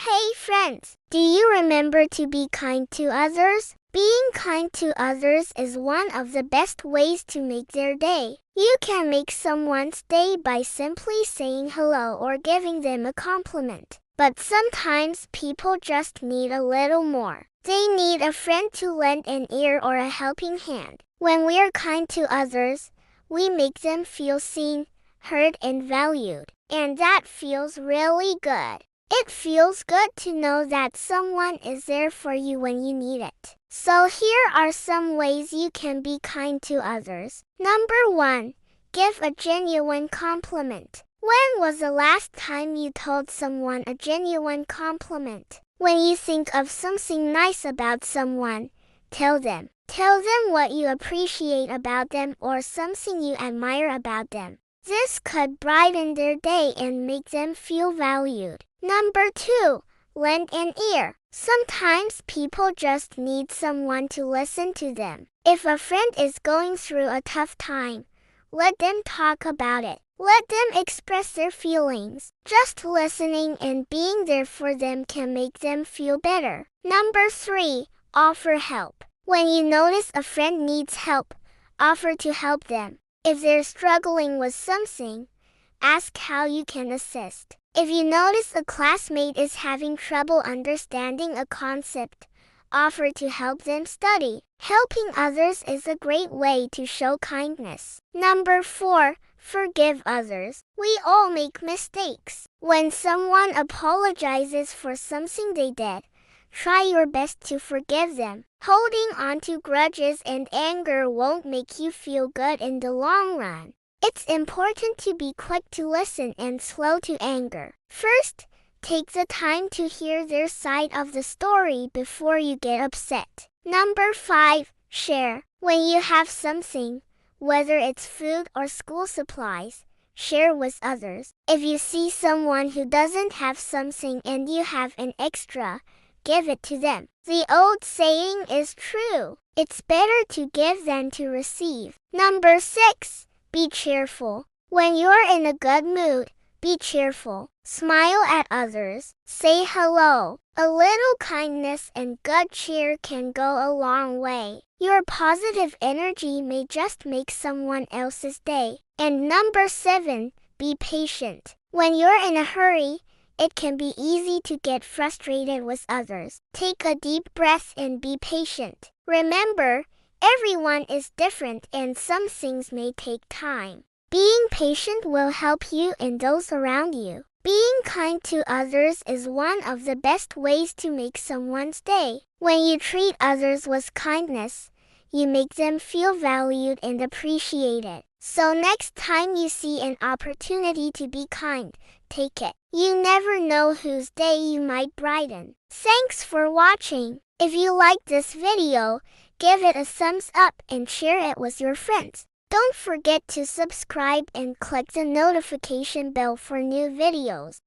Hey friends, do you remember to be kind to others? Being kind to others is one of the best ways to make their day. You can make someone's day by simply saying hello or giving them a compliment. But sometimes people just need a little more. They need a friend to lend an ear or a helping hand. When we're kind to others, we make them feel seen, heard, and valued. And that feels really good. It feels good to know that someone is there for you when you need it. So here are some ways you can be kind to others. Number 1. Give a genuine compliment. When was the last time you told someone a genuine compliment? When you think of something nice about someone, tell them. Tell them what you appreciate about them or something you admire about them. This could brighten their day and make them feel valued. Number 2. Lend an ear. Sometimes people just need someone to listen to them. If a friend is going through a tough time, let them talk about it. Let them express their feelings. Just listening and being there for them can make them feel better. Number 3. Offer help. When you notice a friend needs help, offer to help them. If they're struggling with something, ask how you can assist. If you notice a classmate is having trouble understanding a concept, offer to help them study. Helping others is a great way to show kindness. Number 4. Forgive others. We all make mistakes. When someone apologizes for something they did, try your best to forgive them. Holding on to grudges and anger won't make you feel good in the long run. It's important to be quick to listen and slow to anger. First, take the time to hear their side of the story before you get upset. Number 5. Share. When you have something, whether it's food or school supplies, share with others. If you see someone who doesn't have something and you have an extra, give it to them. The old saying is true. It's better to give than to receive. Number 6. Be cheerful. When you're in a good mood, be cheerful. Smile at others. Say hello. A little kindness and good cheer can go a long way. Your positive energy may just make someone else's day. And number 7. Be patient. When you're in a hurry, it can be easy to get frustrated with others. Take a deep breath and be patient. Remember, everyone is different and some things may take time. Being patient will help you and those around you. Being kind to others is one of the best ways to make someone's day. When you treat others with kindness, you make them feel valued and appreciated. So next time you see an opportunity to be kind, take it. You never know whose day you might brighten. Thanks for watching. If you liked this video, give it a thumbs up and share it with your friends. Don't forget to subscribe and click the notification bell for new videos.